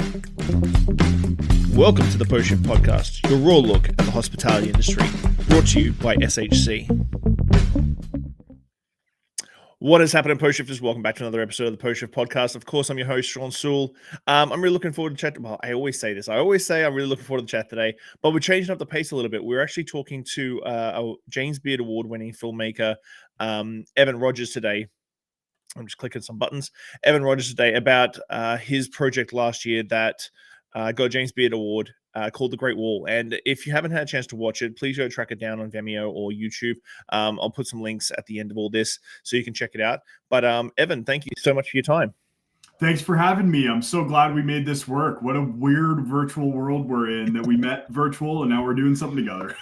Welcome to the Post Shift Podcast, your raw look at the hospitality industry, brought to you by SHC. What is happening, Post Shifters? Welcome back to another episode of the Post Shift Podcast. Of course, I'm your host, Shawn Soole. I'm really looking forward to chat. Well, I always say this. I always say I'm really looking forward to the chat today, but we're changing up the pace a little bit. We're actually talking to a James Beard Award-winning filmmaker, Evan Rogers, today. I'm just clicking some buttons. Evan Rogers today about his project last year that got a James Beard Award called The Great Wall. And if you haven't had a chance to watch it, please go track it down on Vimeo or YouTube. I'll put some links at the end of all this so you can check it out. But Evan, thank you so much for your time. Thanks for having me. I'm so glad we made this work. What a weird virtual world we're in, that we met virtual and now we're doing something together.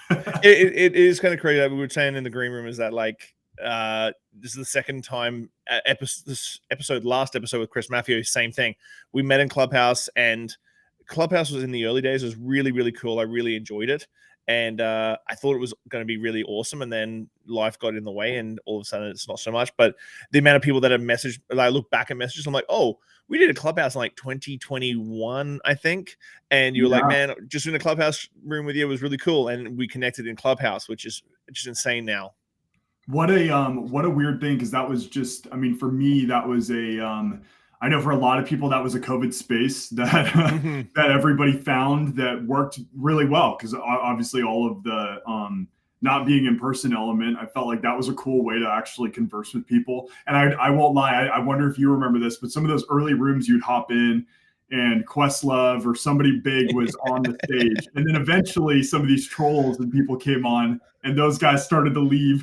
It is kind of crazy. Like we were saying in the green room is that this is the second time last episode with Chris Matthew, same thing. We met in Clubhouse, and Clubhouse was in the early days. It was really, really cool. I really enjoyed it. And I thought it was going to be really awesome. And then life got in the way, and all of a sudden it's not so much. But the amount of people that have messaged, I look back at messages, I'm like, oh, we did a Clubhouse in like 2021, I think. And you were like, man, just in a Clubhouse room with you was really cool. And we connected in Clubhouse, which is just insane now. What a weird thing, because that was just, I mean, for me, that was I know for a lot of people that was a COVID space that that everybody found that worked really well, because obviously all of the not being in person element, I felt like that was a cool way to actually converse with people. And I won't lie, I wonder if you remember this, but some of those early rooms you'd hop in and Questlove or somebody big was on the stage. And then eventually some of these trolls and people came on, and those guys started to leave.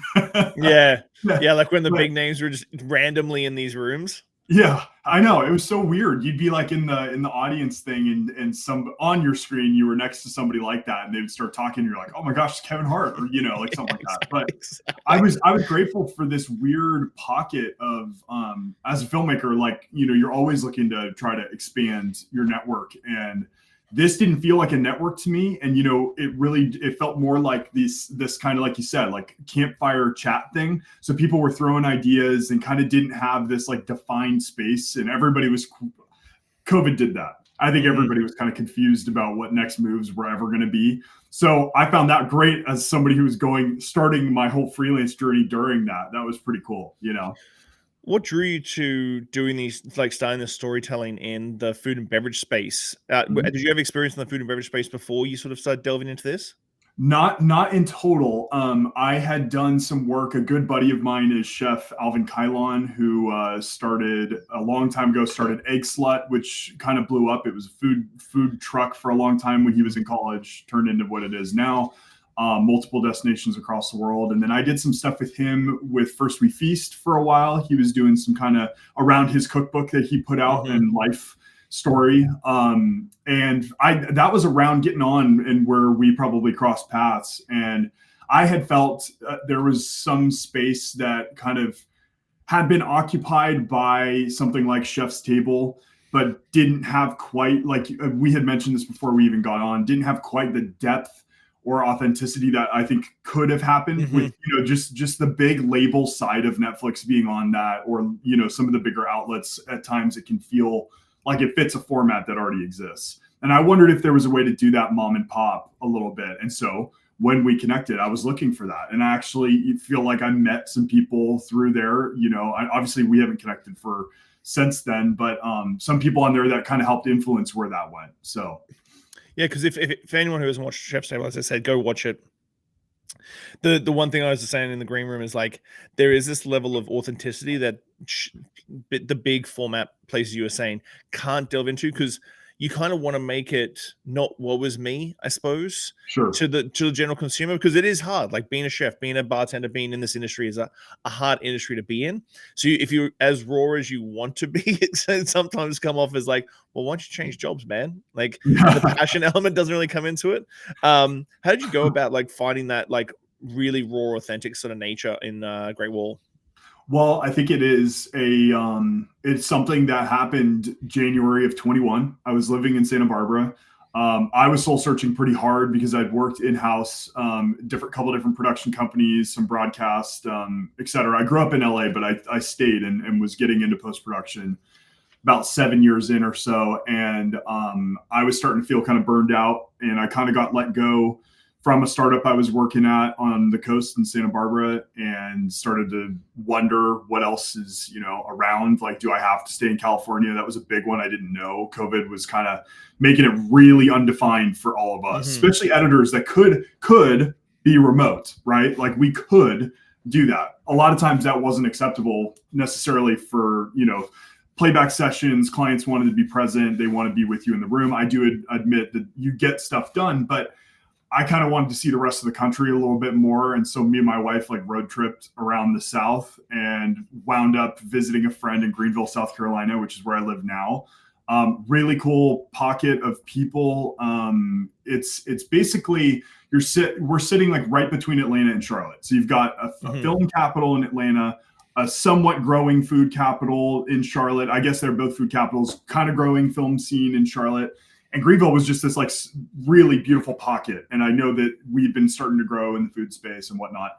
Yeah. Like when the big names were just randomly in these rooms. Yeah, I know. It was so weird. You'd be like in the audience thing, and some on your screen, you were next to somebody like that, and they would start talking. And you're like, oh my gosh, it's Kevin Hart, or like something like that. But I was grateful for this weird pocket of as a filmmaker, like, you're always looking to try to expand your network, and this didn't feel like a network to me. And, it felt more like this kind of, like you said, like campfire chat thing. So people were throwing ideas and kind of didn't have this like defined space, and COVID did that. I think everybody was kind of confused about what next moves were ever going to be. So I found that great as somebody who was starting my whole freelance journey during that. That was pretty cool, What drew you to doing these, like starting the storytelling in the food and beverage space? Did you have experience in the food and beverage space before you sort of started delving into this? Not in total. I had done some work. A good buddy of mine is Chef Alvin Kylon, who started a long time ago, started Egg Slut, which kind of blew up. It was a food truck for a long time when he was in college, turned into what it is now. Multiple destinations across the world. And then I did some stuff with him with First We Feast for a while. He was doing some kind of around his cookbook that he put out and life story. And that was around getting on and where we probably crossed paths. And I had felt there was some space that kind of had been occupied by something like Chef's Table, but didn't have quite, like we had mentioned this before we even got on, didn't have quite the depth or authenticity that I think could have happened with, just the big label side of Netflix being on that, or, some of the bigger outlets. At times it can feel like it fits a format that already exists. And I wondered if there was a way to do that mom and pop a little bit. And so when we connected, I was looking for that. And I actually feel like I met some people through there. Obviously we haven't connected since then, but some people on there that kind of helped influence where that went. So. Yeah, because if anyone who hasn't watched Chef's Table, as I said, go watch it. The one thing I was saying in the green room is like there is this level of authenticity that the big format places you were saying can't delve into, because you kind of want to make it not what was me, I suppose, sure, to the general consumer, because it is hard. Like being a chef, being a bartender, being in this industry is a hard industry to be in. So if you're as raw as you want to be, it sometimes come off as like, well, why don't you change jobs, man? Like the passion element doesn't really come into it. How did you go about like finding that like really raw, authentic sort of nature in Great Wall? Well, I think it is it's something that happened January of 21. I was living in Santa Barbara. I was soul searching pretty hard because I'd worked in-house, couple different production companies, some broadcast, et cetera. I grew up in LA, but I stayed and was getting into post-production about 7 years in or so. And I was starting to feel kind of burned out, and I kind of got let go from a startup I was working at on the coast in Santa Barbara, and started to wonder what else is, around. Like, do I have to stay in California? That was a big one. I didn't know. COVID was kind of making it really undefined for all of us, especially editors that could be remote, right? Like, we could do that. A lot of times that wasn't acceptable necessarily for, playback sessions. Clients wanted to be present. They want to be with you in the room. I do admit that you get stuff done, but I kind of wanted to see the rest of the country a little bit more. And so me and my wife road tripped around the South and wound up visiting a friend in Greenville, South Carolina, which is where I live now. Really cool pocket of people. It's basically we're sitting right between Atlanta and Charlotte. So you've got a film capital in Atlanta, a somewhat growing food capital in Charlotte. I guess they're both food capitals, kind of growing film scene in Charlotte. And Greenville was just this really beautiful pocket. And I know that we've been starting to grow in the food space and whatnot.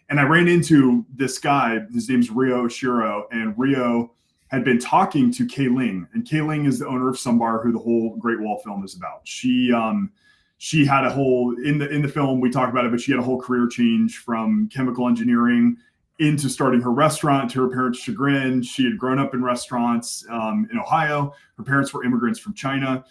And I ran into this guy, his name's Rio Oshiro, and Rio had been talking to Kay Ling. And Kay Ling is the owner of Sumbar, who the whole Great Wall film is about. She had a whole, in the film, we talk about it, but she had a whole career change from chemical engineering into starting her restaurant to her parents' chagrin. She had grown up in restaurants in Ohio. Her parents were immigrants from China.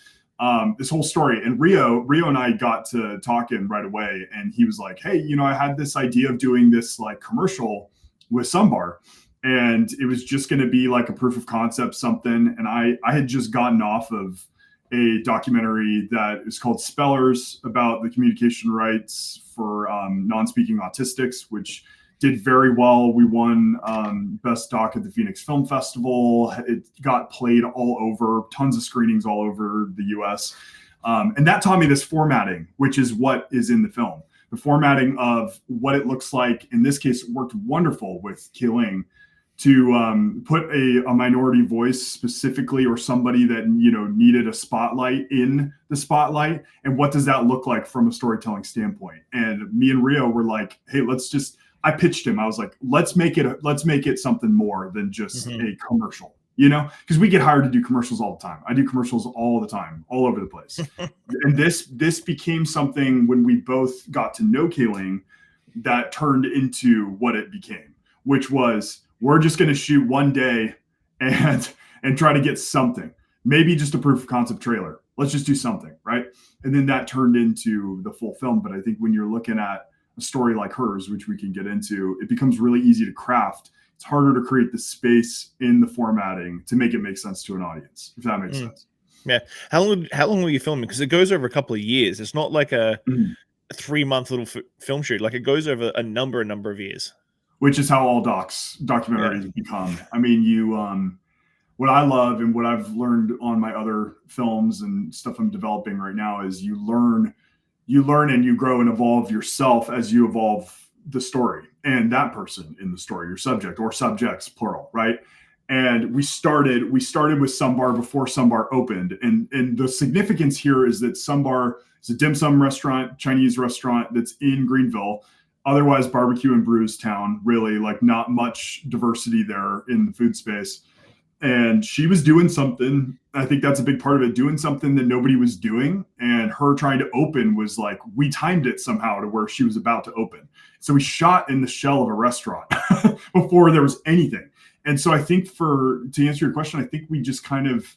This whole story. And Rio and I got to talking right away. And he was like, hey, I had this idea of doing this commercial with Sumbar. And it was just going to be a proof of concept something. And I had just gotten off of a documentary that is called Spellers, about the communication rights for non-speaking autistics, which did very well. We won Best Doc at the Phoenix Film Festival. It got played all over, tons of screenings all over the US. And that taught me this formatting, which is what is in the film. The formatting of what it looks like. In this case, it worked wonderful with Killing to put a minority voice specifically, or somebody that needed a spotlight in the spotlight. And what does that look like from a storytelling standpoint? And me and Rio were like, hey, I pitched him. I was like, let's make it something more than just a commercial, because we get hired to do commercials all the time. I do commercials all the time, all over the place. And this became something when we both got to know Kayling that turned into what it became, which was, we're just going to shoot one day and try to get something, maybe just a proof of concept trailer. Let's just do something, right? And then that turned into the full film. But I think when you're looking at a story like hers, which we can get into, it becomes really easy to craft. It's harder to create the space in the formatting to make it make sense to an audience, if that makes sense. Yeah. How long were you filming? Because it goes over a couple of years. It's not like a 3-month little film shoot. It goes over a number of years. Which is how all documentaries become. I mean, what I love and what I've learned on my other films and stuff I'm developing right now is you learn and you grow and evolve yourself as you evolve the story and that person in the story, your subject or subjects, plural, right? And we started with Sumbar before Sumbar opened. And the significance here is that Sumbar is a dim sum restaurant, Chinese restaurant that's in Greenville. Otherwise, barbecue and brews town, really not much diversity there in the food space. And she was doing something. I think that's a big part of it, doing something that nobody was doing. And her trying to open was we timed it somehow to where she was about to open. So we shot in the shell of a restaurant before there was anything. And so I think to answer your question, I think we just kind of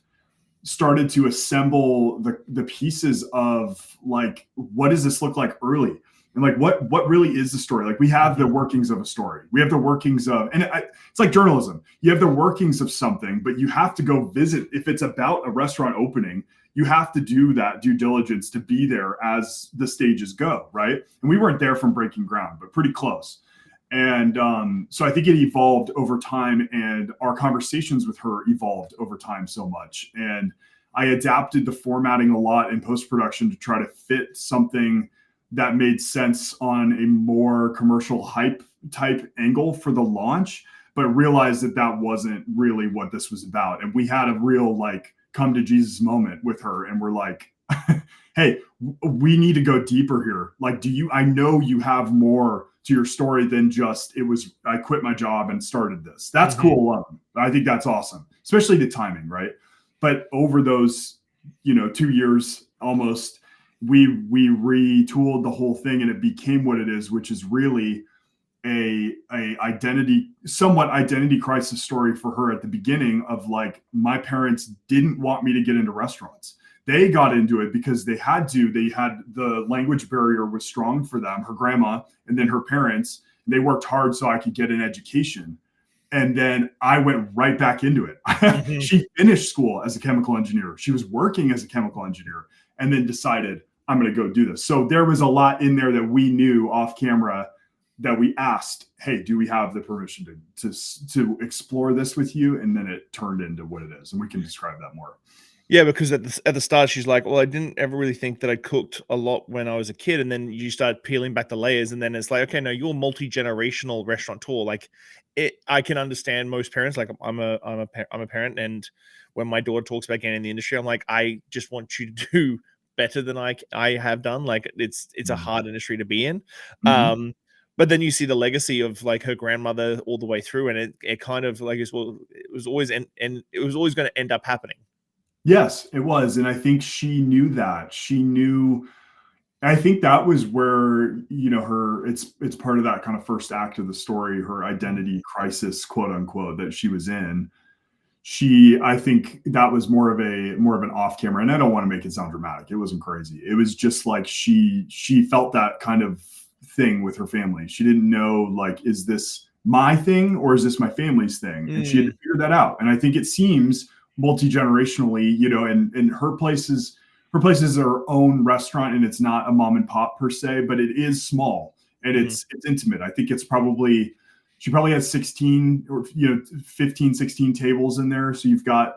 started to assemble the pieces of what does this look like early? And what really is the story? We have the workings of a story. We have the workings of, it's like journalism. You have the workings of something, but you have to go visit. If it's about a restaurant opening, you have to do that due diligence to be there as the stages go, right? And we weren't there from breaking ground, but pretty close. And so I think it evolved over time, and our conversations with her evolved over time so much. And I adapted the formatting a lot in post-production to try to fit something that made sense on a more commercial hype type angle for the launch, but realized that wasn't really what this was about. And we had a real come to Jesus moment with her. And we're like, hey, we need to go deeper here. I know you have more to your story than just, I quit my job and started this. That's cool alone. I think that's awesome, especially the timing, right? But over those, 2 years almost, we retooled the whole thing, and it became what it is, which is really a somewhat identity crisis story for her at the beginning of like, my parents didn't want me to get into restaurants. They got into it because they had to. They had, the language barrier was strong for them, her grandma, and then her parents. They worked hard so I could get an education. And then I went right back into it. Mhm. She finished school as a chemical engineer. She was working as a chemical engineer and then decided, I'm going to go do this. So there was a lot in there that we knew off camera that we asked, hey, do we have the permission to explore this with you? And then it turned into what it is. And we can describe that more. Yeah, because at the start she's like, "Well, I didn't ever really think that I cooked a lot when I was a kid," and then you start peeling back the layers, and then it's like, "Okay, no, you're multi-generational restaurateur." Like, I can understand most parents. Like, I'm a parent, and when my daughter talks about getting in the industry, I'm like, I just want you to do better than I have done. Like, it's a hard industry to be in. Mm-hmm. But then you see the legacy of like her grandmother all the way through, and it kind of like is, well, it was always and it was always going to end up happening. Yes, it was. And I think she knew that. She knew, I think that was where, it's part of that kind of first act of the story, her identity crisis, quote unquote, that she was in. I think that was more of an off camera, and I don't want to make it sound dramatic. It wasn't crazy. It was just like she felt that kind of thing with her family. She didn't know, like, is this my thing or is this my family's thing? And she had to figure that out. And I think it seems multi-generationally, and her place is her own restaurant, and it's not a mom and pop per se, but it is small and Mhm. it's intimate. I think she probably has 16 or 15, 16 tables in there. So you've got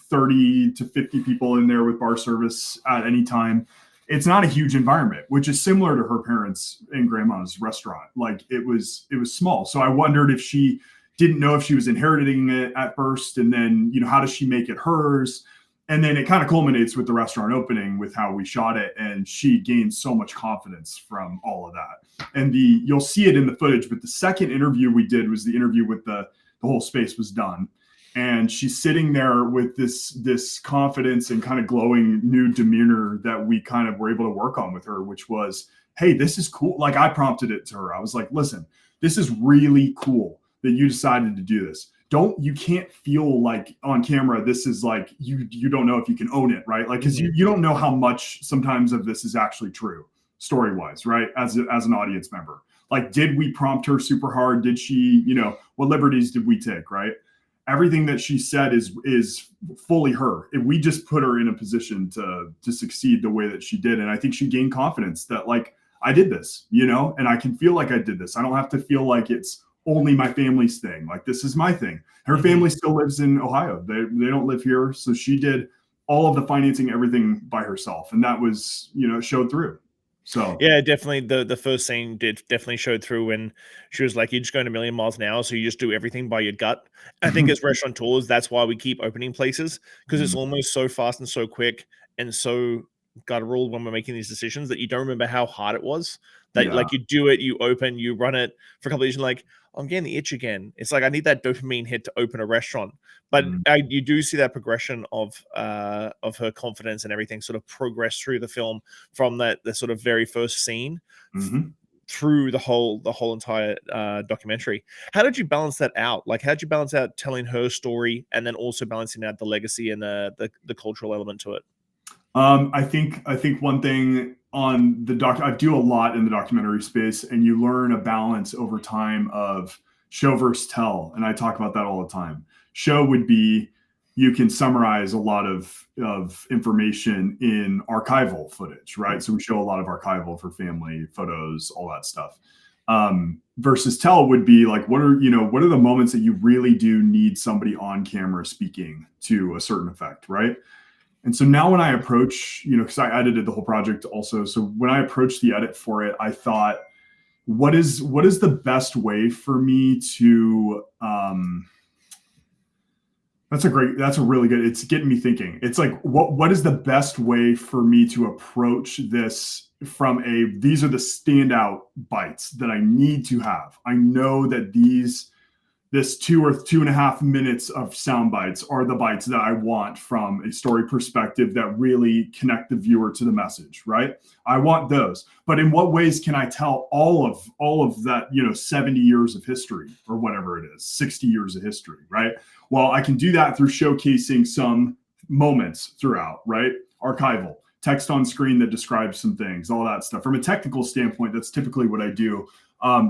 30 to 50 people in there with bar service at any time. It's not a huge environment, which is similar to her parents' and grandma's restaurant. Like, it was small. So I wondered if she didn't know if she was inheriting it at first, and then how does she make it hers? And then it kind of culminates with the restaurant opening, with how we shot it, and she gained so much confidence from all of that. And you'll see it in the footage, but the second interview we did was the interview with the whole space was done, and she's sitting there with this confidence and kind of glowing new demeanor that we kind of were able to work on with her, which was, hey, this is cool. Like, I prompted it to her. I was like, listen, this is really cool that you decided to do this. You can't feel like on camera this is like, you don't know if you can own it, right? Like, because you don't know how much sometimes of this is actually true story wise, right? As an audience member, like, did we prompt her super hard? Did she, what liberties did we take, right? Everything that she said is fully her. If we just put her in a position to succeed the way that she did, and I think she gained confidence that, like, I did this, and I can feel like I did this. I don't have to feel like it's only my family's thing. Like, this is my thing. Her family still lives in Ohio. They don't live here. So she did all of the financing, everything by herself. And that was, showed through. So Yeah, definitely. The first scene did definitely showed through when she was like, "You're just going a million miles an hour, so you just do everything by your gut." I think as restaurateurs, that's why we keep opening places, because it's almost so fast and so quick and so guttural when we're making these decisions that you don't remember how hard it was. That, yeah. like, you do it, you open, you run it for a couple of years, and like, I'm getting the itch again. It's like I need that dopamine hit to open a restaurant. But Mm, you do see that progression of her confidence and everything sort of progress through the film, from the sort of very first scene mhm. through the whole entire documentary. How did you balance that out? Like, how did you balance out telling her story and then also balancing out the legacy and the cultural element to it? I think one thing on the I do a lot in the documentary space, and you learn a balance over time of show versus tell, and I talk about that all the time. Show would be, you can summarize a lot of information in archival footage, right? So we show a lot of archival for family photos, all that stuff. Versus tell would be like, what are the moments that you really do need somebody on camera speaking to a certain effect, right? And so now when I approach, because I edited the whole project also. So when I approached the edit for it, I thought, what is the best way for me to that's a really good, it's getting me thinking. It's like, what is the best way for me to approach this from these are the standout bites that I need to have. I know that this 2 or 2.5 minutes of sound bites are the bites that I want from a story perspective that really connect the viewer to the message, right? I want those. But in what ways can I tell all of that, 70 years of history or whatever it is, 60 years of history, right? Well, I can do that through showcasing some moments throughout, right? Archival, text on screen that describes some things, all that stuff. From a technical standpoint, that's typically what I do.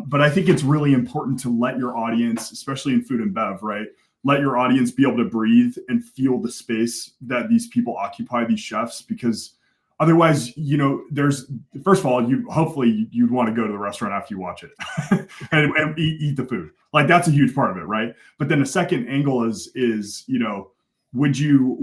But I think it's really important to let your audience, especially in food and bev, right? Let your audience be able to breathe and feel the space that these people occupy, these chefs, because otherwise, there's, first of all, hopefully you'd want to go to the restaurant after you watch it and eat the food. Like that's a huge part of it, right? But then the second angle is would you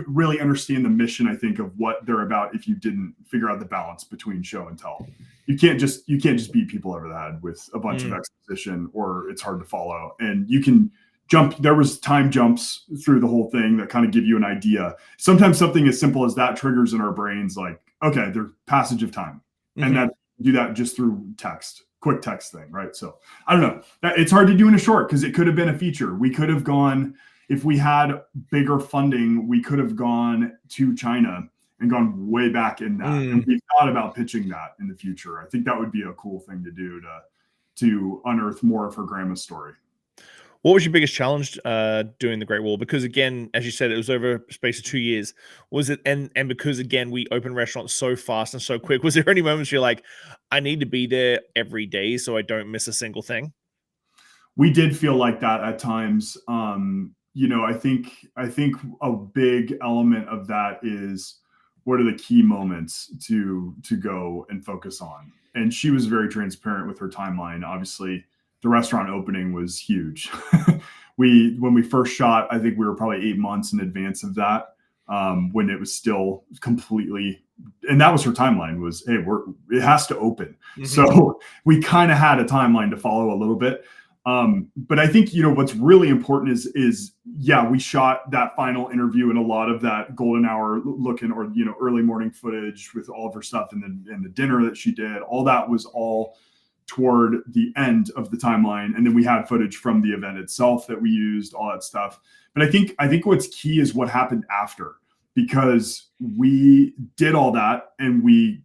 really understand the mission, I think, of what they're about if you didn't figure out the balance between show and tell? You can't just beat people over the head with a bunch of exposition, or it's hard to follow. And you can jump. There was time jumps through the whole thing that kind of give you an idea. Sometimes something as simple as that triggers in our brains, like, okay, there's passage of time. And that do that just through text. Quick text thing, right? So I don't know. It's hard to do in a short because it could have been a feature. We could have gone, if we had bigger funding, we could have gone to China and gone way back in that. And we thought about pitching that in the future. I think that would be a cool thing to do to unearth more of her grandma's story. What was your biggest challenge doing the Great Wall? Because again, as you said, it was over a space of 2 years. Was it and because again we open restaurants so fast and so quick? Was there any moments you're like, I need to be there every day so I don't miss a single thing? We did feel like that at times. I think a big element of that is what are the key moments to go and focus on. And she was very transparent with her timeline. Obviously, the restaurant opening was huge. When we first shot, I think we were probably 8 months in advance of that, when it was still completely, and that was her timeline was, hey, it has to open. So we kind of had a timeline to follow a little bit. But I think, what's really important is we shot that final interview and a lot of that golden hour looking, or, early morning footage with all of her stuff and the dinner that she did, all that was all toward the end of the timeline. And then we had footage from the event itself that we used, all that stuff. But I think what's key is what happened after, because we did all that and we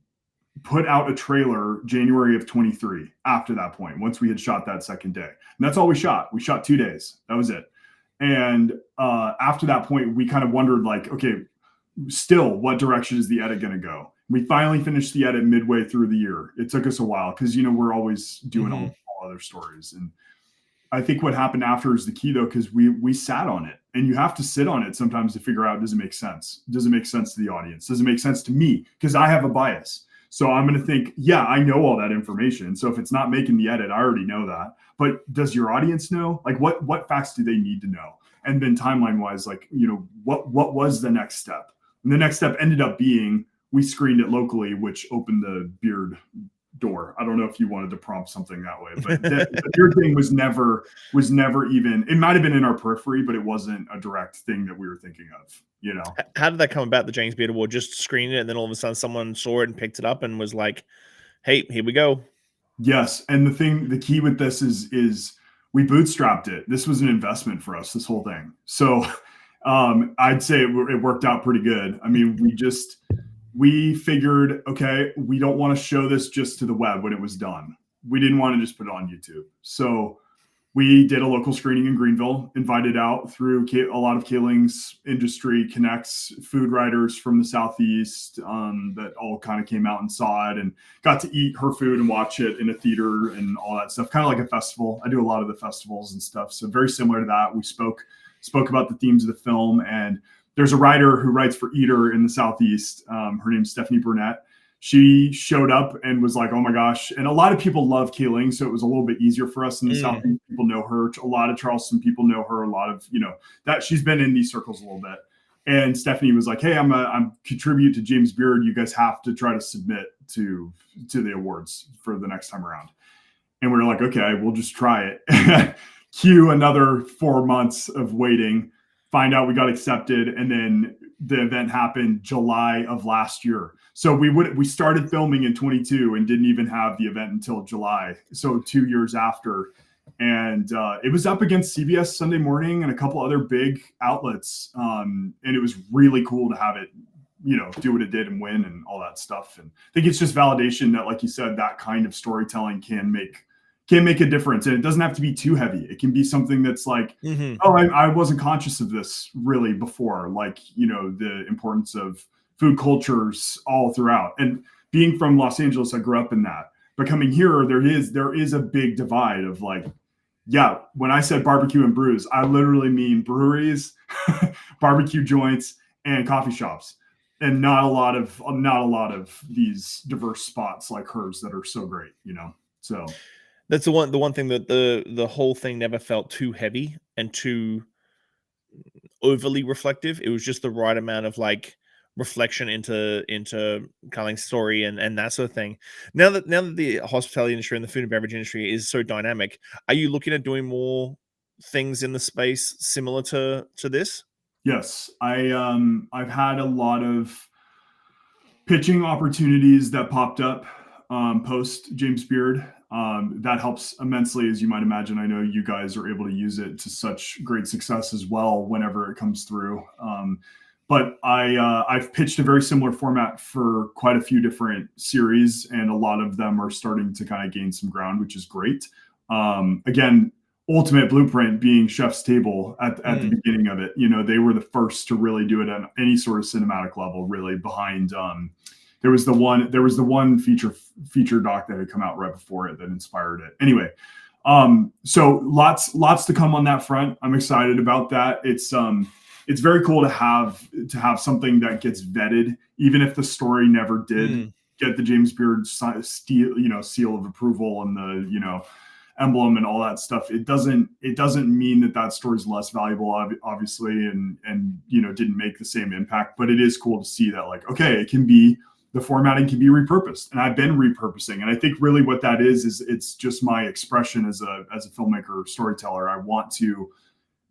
put out a trailer January of 23 after that point, once we had shot that second day. And that's all we shot. We shot 2 days. That was it. And after that point, we kind of wondered like, okay, still, what direction is the edit going to go? We finally finished the edit midway through the year. It took us a while because, we're always doing all other stories. And I think what happened after is the key, though, because we sat on it, and you have to sit on it sometimes to figure out, does it make sense? Does it make sense to the audience? Does it make sense to me? Because I have a bias. So I'm going to think, yeah, I know all that information. So if it's not making the edit, I already know that. But does your audience know? Like what facts do they need to know? And then timeline wise, like, what was the next step? And the next step ended up being, we screened it locally, which opened the beard door. I don't know if you wanted to prompt something that way, but the beard thing was never even, it might've been in our periphery, but it wasn't a direct thing that we were thinking of, How did that come about, the James Beard Award? Just screened it and then all of a sudden someone saw it and picked it up and was like, hey, here we go. Yes. And the key with this is we bootstrapped it. This was an investment for us, this whole thing. So I'd say it worked out pretty good. I mean, we figured, okay, we don't want to show this just to the web when it was done. We didn't want to just put it on YouTube. So we did a local screening in Greenville, invited out through a lot of Kaling's industry connects, food writers from the Southeast that all kind of came out and saw it and got to eat her food and watch it in a theater and all that stuff, kind of like a festival. I do a lot of the festivals and stuff. So very similar to that. We spoke about the themes of the film, and there's a writer who writes for Eater in the Southeast. Her name's Stephanie Burnett. She showed up and was like, oh my gosh. And a lot of people love Kaling, so it was a little bit easier for us in the Southeast. People know her. A lot of Charleston people know her. A lot of, that she's been in these circles a little bit. And Stephanie was like, hey, I'm contribute to James Beard. You guys have to try to submit to the awards for the next time around. And we were like, okay, we'll just try it. Cue another 4 months of waiting, find out we got accepted, and then the event happened July of last year. So we started filming in 22 and didn't even have the event until July. So 2 years after. And it was up against CBS Sunday Morning and a couple other big outlets. And it was really cool to have it, do what it did and win and all that stuff. And I think it's just validation that, like you said, that kind of storytelling can make a difference. And it doesn't have to be too heavy. It can be something that's like, I wasn't conscious of this really before, like, the importance of food cultures all throughout. And being from Los Angeles, I grew up in that. But coming here, there is a big divide of like, yeah, when I said barbecue and brews, I literally mean breweries, barbecue joints, and coffee shops, and not a lot of these diverse spots like hers that are so great, So that's the one thing that the whole thing never felt too heavy and too overly reflective. It was just the right amount of like reflection into kind of story and that sort of thing. Now that the hospitality industry and the food and beverage industry is so dynamic, are you looking at doing more things in the space similar to this? Yes, I've had a lot of pitching opportunities that popped up post James Beard. That helps immensely, as you might imagine. I know you guys are able to use it to such great success as well whenever it comes through. But I've pitched a very similar format for quite a few different series, and a lot of them are starting to kind of gain some ground, which is great. Again, ultimate blueprint being Chef's Table at the beginning of it. They were the first to really do it on any sort of cinematic level, really behind. There was the one feature doc that had come out right before it that inspired it. Anyway, so lots to come on that front. I'm excited about that. It's very cool to have something that gets vetted, even if the story never did get the James Beard seal of approval and the emblem and all that stuff. It doesn't mean that story's less valuable, obviously, and didn't make the same impact. But it is cool to see that, like, okay, the formatting can be repurposed, and I've been repurposing. And I think really what that is it's just my expression as a filmmaker or storyteller. I want to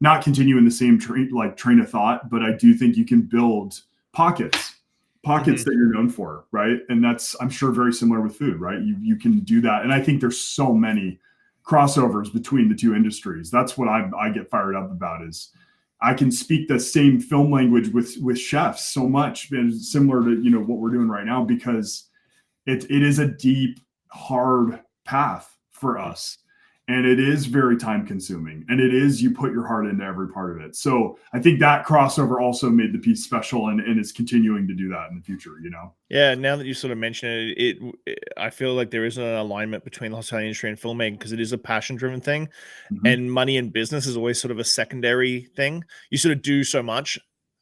not continue in the same train of thought, but I do think you can build pockets that you're known for, right? And that's, I'm sure, very similar with food, right? You can do that. And I think there's so many crossovers between the two industries. That's what I get fired up about, is I can speak the same film language with chefs so much, and similar to what we're doing right now, because it is a deep, hard path for us. And it is very time consuming, and you put your heart into every part of it. So I think that crossover also made the piece special, and is continuing to do that in the future, Yeah, now that you sort of mention it, I feel like there is an alignment between the hospitality industry and filmmaking, because it is a passion driven thing, and money in business is always sort of a secondary thing. You sort of do so much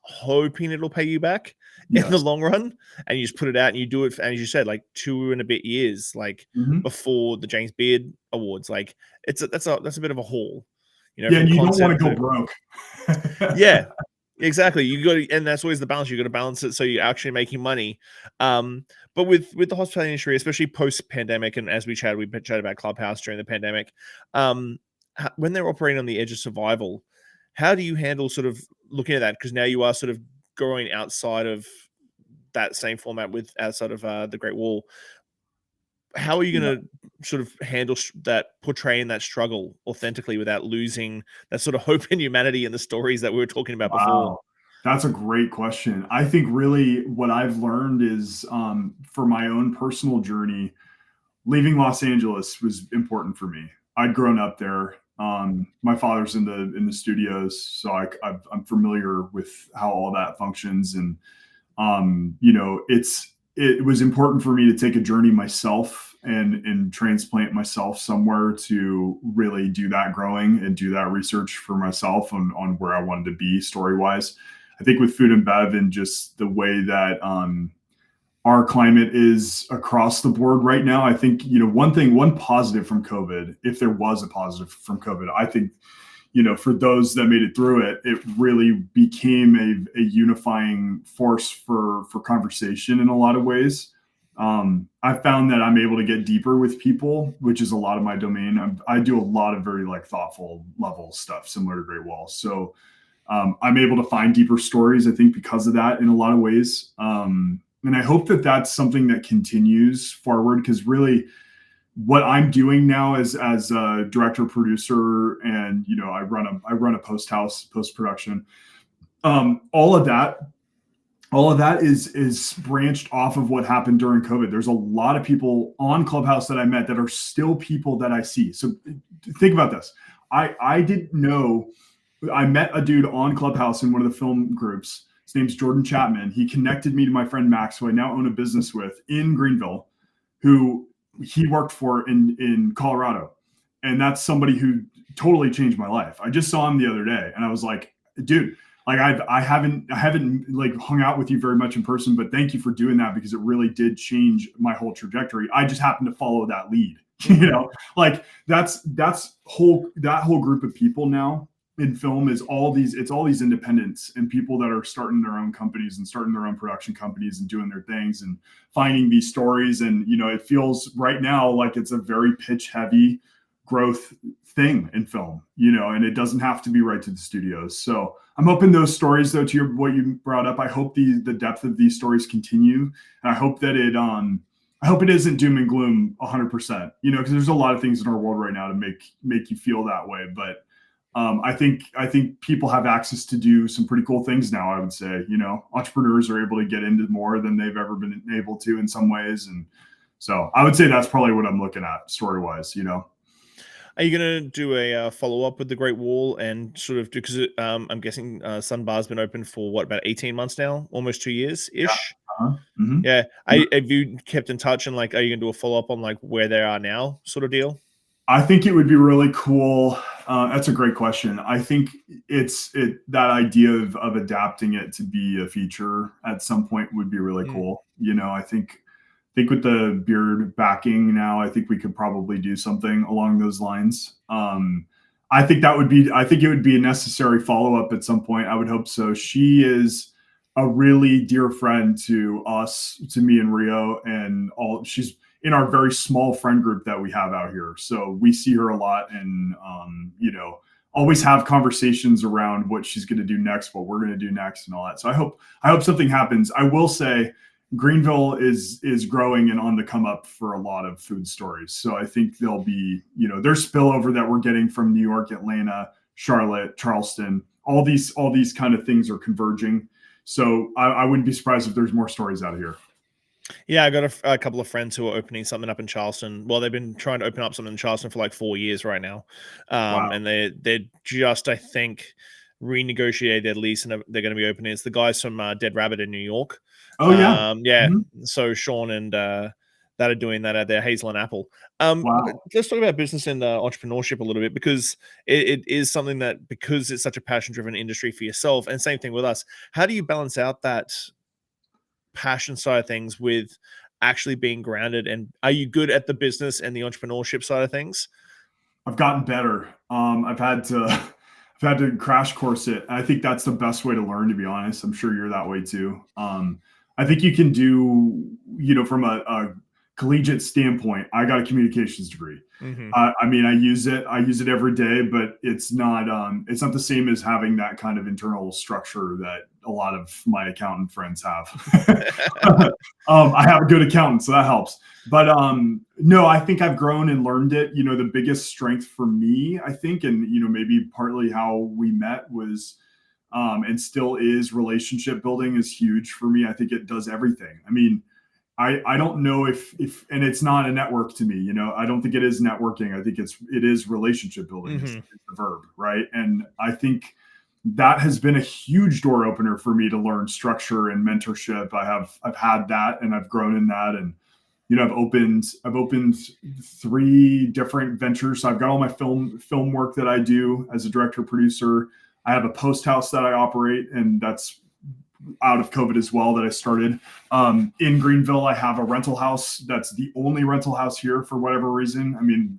hoping it'll pay you back in the long run, and you just put it out and you do it, and as you said, like 2 and a bit years, like before the James Beard Awards. Like that's a bit of a haul, and you don't want to go broke. Yeah, exactly. You got to, and that's always the balance. You got to balance it so you're actually making money. But with the hospitality industry, especially post pandemic, and as we chatted about Clubhouse during the pandemic, when they're operating on the edge of survival, how do you handle sort of looking at that? Because now you are sort of going outside of that same format outside of the Great Wall. How are you going to sort of handle that, portraying that struggle authentically without losing that sort of hope in humanity and the stories that we were talking about before? That's a great question. I think really what I've learned is, for my own personal journey, leaving Los Angeles was important for me. I'd grown up there. My father's in the studios, so I'm familiar with how all that functions, and it was important for me to take a journey myself and transplant myself somewhere to really do that growing and do that research for myself on where I wanted to be story wise. I think with food and bev, and just the way that our climate is across the board right now, I think one positive from COVID, if there was a positive from COVID, I think for those that made it through it, it really became a unifying force for conversation in a lot of ways. I found that I'm able to get deeper with people, which is a lot of my domain. I do a lot of very thoughtful level stuff similar to Great Wall. So I'm able to find deeper stories, I think, because of that in a lot of ways. And I hope that that's something that continues forward, because really what I'm doing now as a director, producer, and I run a post production. All of that is branched off of what happened during COVID. There's a lot of people on Clubhouse that I met that are still people that I see. So think about this. I didn't know. I met a dude on Clubhouse in one of the film groups. His name's Jordan Chapman. He connected me to my friend Max, who I now own a business with in Greenville, who he worked for in Colorado. And that's somebody who totally changed my life. I just saw him the other day and I was like, dude, like I haven't like hung out with you very much in person, but thank you for doing that, because it really did change my whole trajectory. I just happened to follow that lead, like that whole group of people now in film is all these independents and people that are starting their own companies and starting their own production companies and doing their things and finding these stories. And, it feels right now like it's a very pitch heavy growth thing in film, and it doesn't have to be right to the studios. So I'm hoping those stories, though, to what you brought up, I hope the depth of these stories continue. And I hope that I hope it isn't doom and gloom 100%, because there's a lot of things in our world right now to make you feel that way. But I think people have access to do some pretty cool things now. I would say, entrepreneurs are able to get into more than they've ever been able to in some ways. And so I would say that's probably what I'm looking at story-wise, Are you going to do a follow-up with the Great Wall and sort of because I'm guessing Sunbar's been open for about 18 months now, almost 2 years-ish? Yeah. Uh-huh. Mm-hmm. Yeah. Have you kept in touch and are you going to do a follow-up on where they are now sort of deal? I think it would be really cool. That's a great question. I think that idea of adapting it to be a feature at some point would be really cool. I think with the beard backing now, I think we could probably do something along those lines. I think it would be a necessary follow-up at some point. I would hope so. She is a really dear friend to us, to me and Rio, and she's in our very small friend group that we have out here. So we see her a lot and, always have conversations around what she's going to do next, what we're going to do next and all that. So I hope something happens. I will say Greenville is growing and on the come up for a lot of food stories. So I think there'll be, there's spillover that we're getting from New York, Atlanta, Charlotte, Charleston, all these kind of things are converging. So I wouldn't be surprised if there's more stories out of here. Yeah, I got a couple of friends who are opening something up in Charleston. Well, they've been trying to open up something in Charleston for 4 years right now. Wow. And they're just, I think, renegotiated their lease and they're going to be opening. It's the guys from Dead Rabbit in New York. Oh, yeah. Yeah. Mm-hmm. So Shawn and that are doing that at their Hazel and Apple. Wow. Let's talk about business and entrepreneurship a little bit, because it is something that, because it's such a passion-driven industry for yourself, and same thing with us, how do you balance out that passion side of things with actually being grounded? And are you good at the business and the entrepreneurship side of things? I've gotten better. I've had to crash course it. I think that's the best way to learn, to be honest. I'm sure you're that way too. I think you can do, from a collegiate standpoint, I got a communications degree. Mm-hmm. I mean, I use it every day, but it's not the same as having that kind of internal structure that a lot of my accountant friends have. I have a good accountant, so that helps. But no, I think I've grown and learned it. The biggest strength for me, I think, and maybe partly how we met was, and still is, relationship building is huge for me. I think it does everything. I mean, I don't know if and it's not a network to me, I don't think it is networking. I think it is relationship building. Mm-hmm. It's the verb, right? And I think that has been a huge door opener for me to learn structure and mentorship. I've had that and I've grown in that. And, I've opened 3 different ventures. So I've got all my film work that I do as a director producer. I have a post house that I operate, and that's out of COVID as well, that I started. In Greenville, I have a rental house. That's the only rental house here for whatever reason. I mean,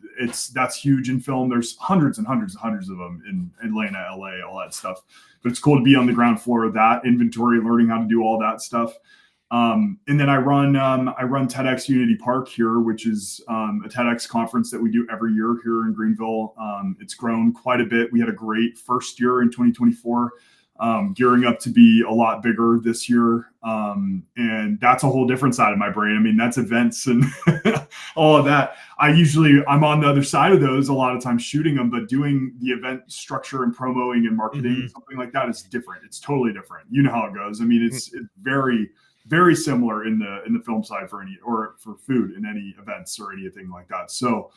that's huge in film. There's hundreds and hundreds and hundreds of them in Atlanta, LA, all that stuff. But it's cool to be on the ground floor of that inventory, learning how to do all that stuff. And then I run TEDx Unity Park here, which is a TEDx conference that we do every year here in Greenville. It's grown quite a bit. We had a great first year in 2024, gearing up to be a lot bigger this year. And that's a whole different side of my brain. I mean, that's events and all of that. I'm on the other side of those a lot of times shooting them, but doing the event structure and promoting and marketing, something like that is different. It's totally different. You know how it goes. I mean, it's very, very similar in the film side for food in any events or anything like that. So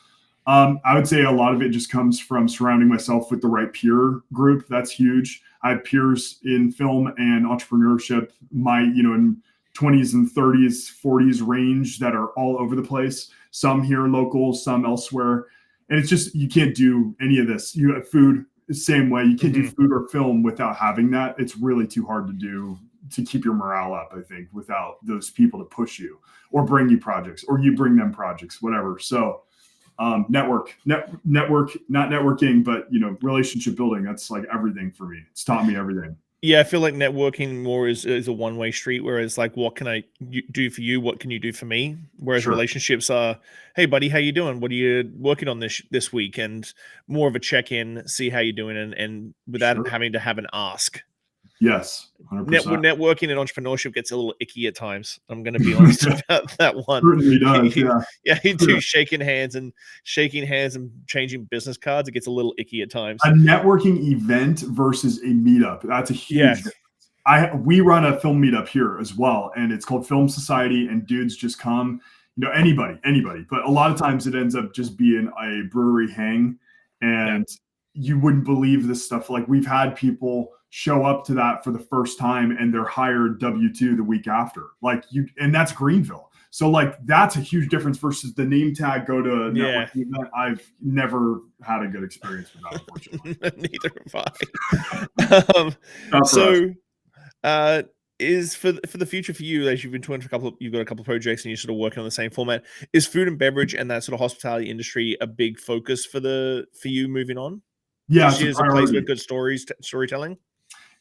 I would say a lot of it just comes from surrounding myself with the right peer group. That's huge. I have peers in film and entrepreneurship, in 20s and 30s, 40s range that are all over the place. Some here local, some elsewhere. And it's just, you can't do any of this. You have food the same way. You can't do food or film without having that. It's really too hard to do, to keep your morale up, I think, without those people to push you or bring you projects, or you bring them projects, whatever. So network, not networking, but relationship building. That's like everything for me. It's taught me everything. Yeah, I feel like networking more is a one-way street, whereas like, what can I do for you? What can you do for me? Whereas relationships are, hey buddy, how you doing? What are you working on this week? And more of a check-in, see how you're doing, and without having to have an ask. Yes, 100%. Networking and entrepreneurship gets a little icky at times. I'm going to be honest about that one. Certainly does, you do shaking hands and changing business cards. It gets a little icky at times. A networking event versus a meetup. That's a huge difference. We run a film meetup here as well, and it's called Film Society, and dudes just come, anybody. But a lot of times it ends up just being a brewery hang, and you wouldn't believe this stuff. Like, we've had people show up to that for the first time and they're hired W-2 the week after. And that's Greenville. So like, that's a huge difference versus the name tag, go to a networking event. I've never had a good experience with that, unfortunately. Neither have I. Is for the future for you, as you've been touring you've got a couple of projects and you're sort of working on the same format, is food and beverage and that sort of hospitality industry a big focus for you moving on? Yeah, it's a place with good storytelling.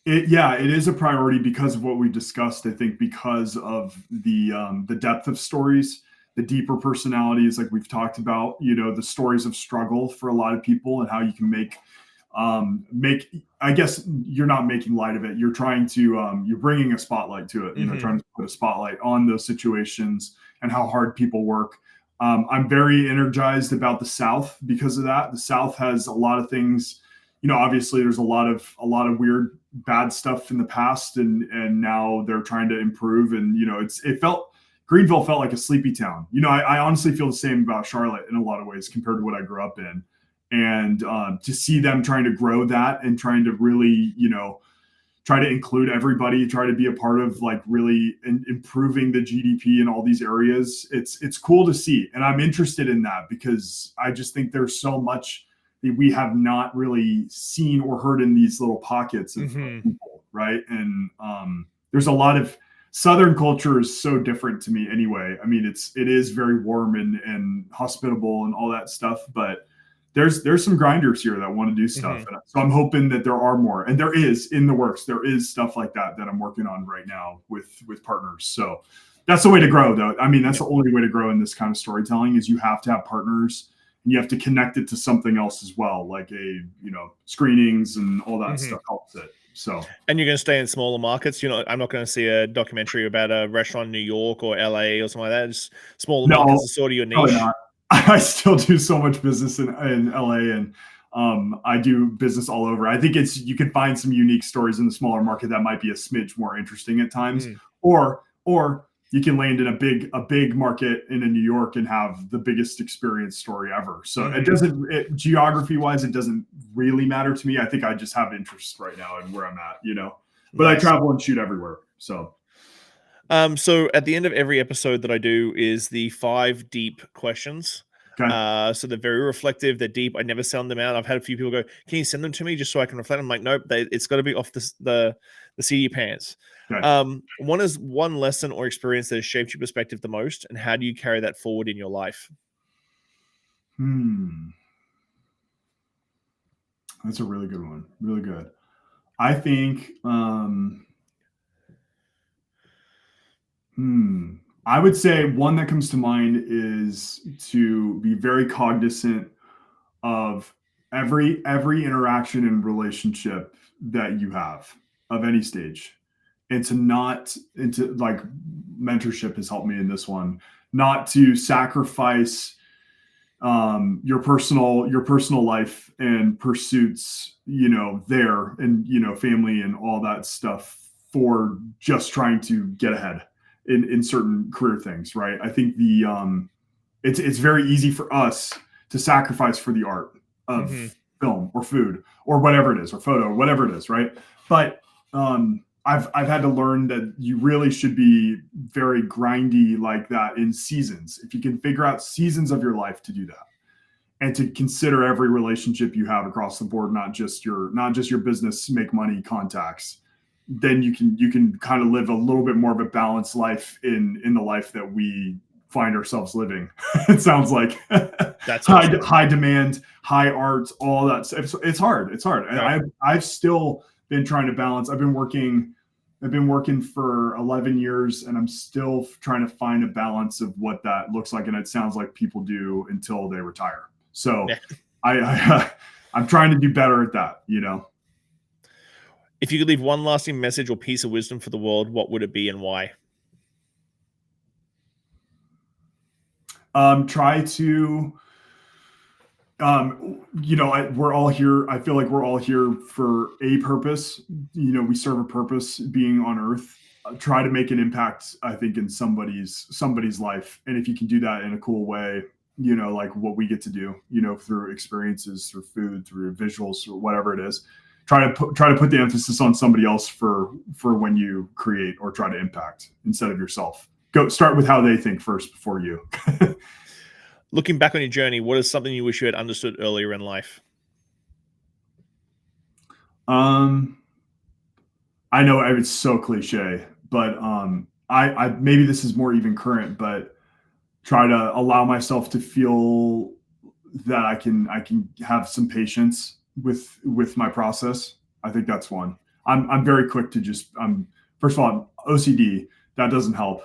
It is a priority because of what we discussed. I think because of the depth of stories, the deeper personalities, like we've talked about, the stories of struggle for a lot of people, and how you can make, I guess you're not making light of it. You're trying to, you're bringing a spotlight to it, trying to put a spotlight on those situations and how hard people work. I'm very energized about the South because of that. The South has a lot of things. Obviously there's a lot of weird, bad stuff in the past, and now they're trying to improve. And, Greenville felt like a sleepy town. I honestly feel the same about Charlotte in a lot of ways compared to what I grew up in. And to see them trying to grow that and trying to really, try to include everybody, try to be a part of like really improving the GDP in all these areas. It's cool to see. And I'm interested in that because I just think there's so much that we have not really seen or heard in these little pockets of people, right? And there's a lot of Southern culture is so different to me anyway. I mean, it is very warm and hospitable and all that stuff, but there's some grinders here that want to do stuff. And so I'm hoping that there are more, and there is in the works. There is stuff like that I'm working on right now with partners. So that's the way to grow, though. I mean, that's the only way to grow in this kind of storytelling is you have to have partners. You have to connect it to something else as well, like screenings and all that stuff helps it. So, and you're going to stay in smaller markets. I'm not going to see a documentary about a restaurant in New York or LA or something like that. Just smaller markets is sort of your niche. Not. I still do so much business in LA, and I do business all over. I think you can find some unique stories in the smaller market that might be a smidge more interesting at times, or you can land in a big market in New York and have the biggest experience story ever. So it doesn't, geography wise, it doesn't really matter to me. I think I just have interest right now in where I'm at, but nice. I travel and shoot everywhere. So at the end of every episode that I do is the 5 deep questions. Okay. So they're very reflective. They're deep. I never send them out. I've had a few people go, "Can you send them to me just so I can reflect?" I'm like, "Nope. It's got to be off the seat of your pants." Okay. One is one lesson or experience that has shaped your perspective the most, and how do you carry that forward in your life? That's a really good one. Really good. I think. I would say one that comes to mind is to be very cognizant of every interaction and relationship that you have of any stage, and to not into like mentorship has helped me in this one, not to sacrifice your personal life and pursuits, there, and family and all that stuff, for just trying to get ahead in certain career things, right? I think it's very easy for us to sacrifice for the art Hmm. of film or food or whatever it is, or photo or whatever it is, right? But I've had to learn that you really should be very grindy like that in seasons. If you can figure out seasons of your life to do that, and to consider every relationship you have across the board, not just your business make money contacts, then you can kind of live a little bit more of a balanced life in the life that we find ourselves living. It sounds like That's high awesome. high demand, high art, all that stuff. It's hard. It's hard. And No. I've still been trying to balance. I've been working for 11 years, and I'm still trying to find a balance of what that looks like. And it sounds like people do until they retire. So Yeah. I'm trying to do better at that. If you could leave one lasting message or piece of wisdom for the world, what would it be and why? Try to we're all here. I feel like we're all here for a purpose. We serve a purpose being on earth. Try to make an impact, I think, in somebody's life. And if you can do that in a cool way, like what we get to do, through experiences, through food, through visuals, or whatever it is, try to put the emphasis on somebody else for when you create or try to impact, instead of yourself. Go start with how they think first before you. Looking back on your journey, what is something you wish you had understood earlier in life? um I know it's so cliche, but I maybe this is more even current, but try to allow myself to feel that I can have some patience with my process. I think that's one. I'm very quick to just first of all, OCD, that doesn't help,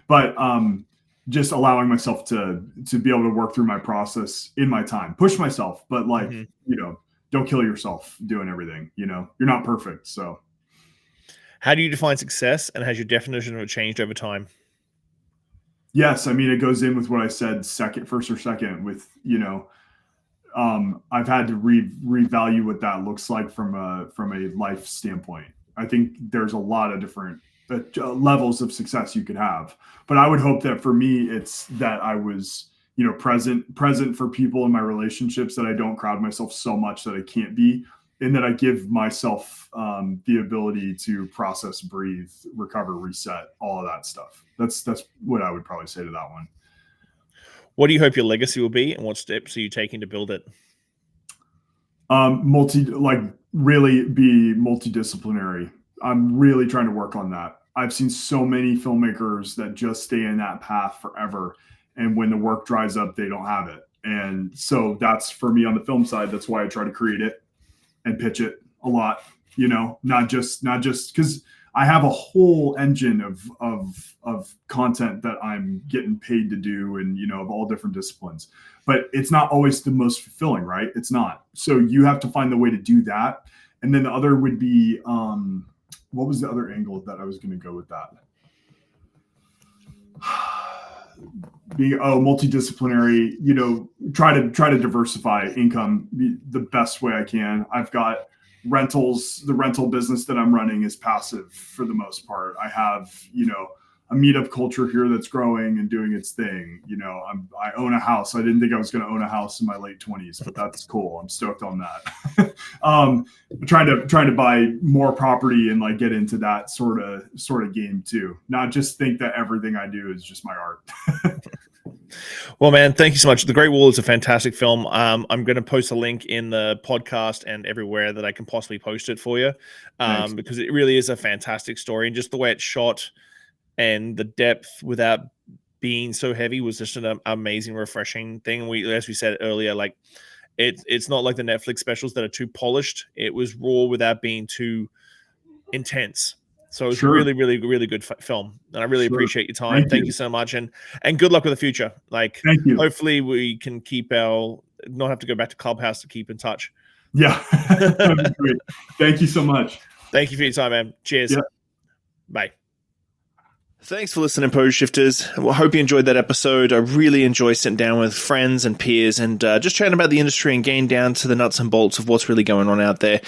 but just allowing myself to be able to work through my process in my time, push myself, but like, Hmm. don't kill yourself doing everything. You're not perfect, so. How do you define success, and has your definition of it changed over time? Yes, I mean, it goes in with what I said, first or second, with I've had to revalue what that looks like from a life standpoint. I think there's a lot of different levels of success you could have, but I would hope that for me, it's that I was present for people in my relationships, that I don't crowd myself so much that I can't be, and that I give myself the ability to process, breathe, recover, reset, all of that stuff. That's what I would probably say to that one. What do you hope your legacy will be, and what steps are you taking to build it? Really be multidisciplinary. I'm really trying to work on that. I've seen so many filmmakers that just stay in that path forever, and when the work dries up, they don't have it. And so that's for me on the film side. That's why I try to create it and pitch it a lot. Not just because I have a whole engine of content that I'm getting paid to do, and of all different disciplines. But it's not always the most fulfilling, right? It's not. So you have to find the way to do that. And then the other would be, what was the other angle that I was going to go with that? Being multidisciplinary, try to diversify income the best way I can. I've got rentals. The rental business that I'm running is passive for the most part. I have a meetup culture here that's growing and doing its thing. I own a house. I didn't think I was going to own a house in my late 20s, but that's cool. I'm stoked on that. Trying to buy more property and like get into that sort of game too. Not just think that everything I do is just my art. Well, man, thank you so much. The Great Wall is a fantastic film. I'm going to post a link in the podcast and everywhere that I can possibly post it for you, Thanks. because it really is a fantastic story, and just the way it's shot and the depth without being so heavy was just an amazing, refreshing thing. As we said earlier, like it's not like the Netflix specials that are too polished. It was raw without being too intense. So it was Sure. really, really, really good film, and I really Sure. appreciate your time. Thank you so much, and good luck with the future. Like, Thank you. hopefully we can not have to go back to Clubhouse to keep in touch. Yeah. That'd be great. Thank you so much. Thank you for your time, man. Cheers. Yeah. Bye. Thanks for listening, Pose Shifters. Well, I hope you enjoyed that episode. I really enjoy sitting down with friends and peers and just chatting about the industry and getting down to the nuts and bolts of what's really going on out there.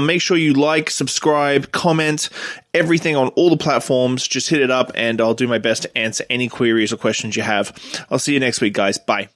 Make sure you like, subscribe, comment, everything on all the platforms. Just hit it up and I'll do my best to answer any queries or questions you have. I'll see you next week, guys. Bye.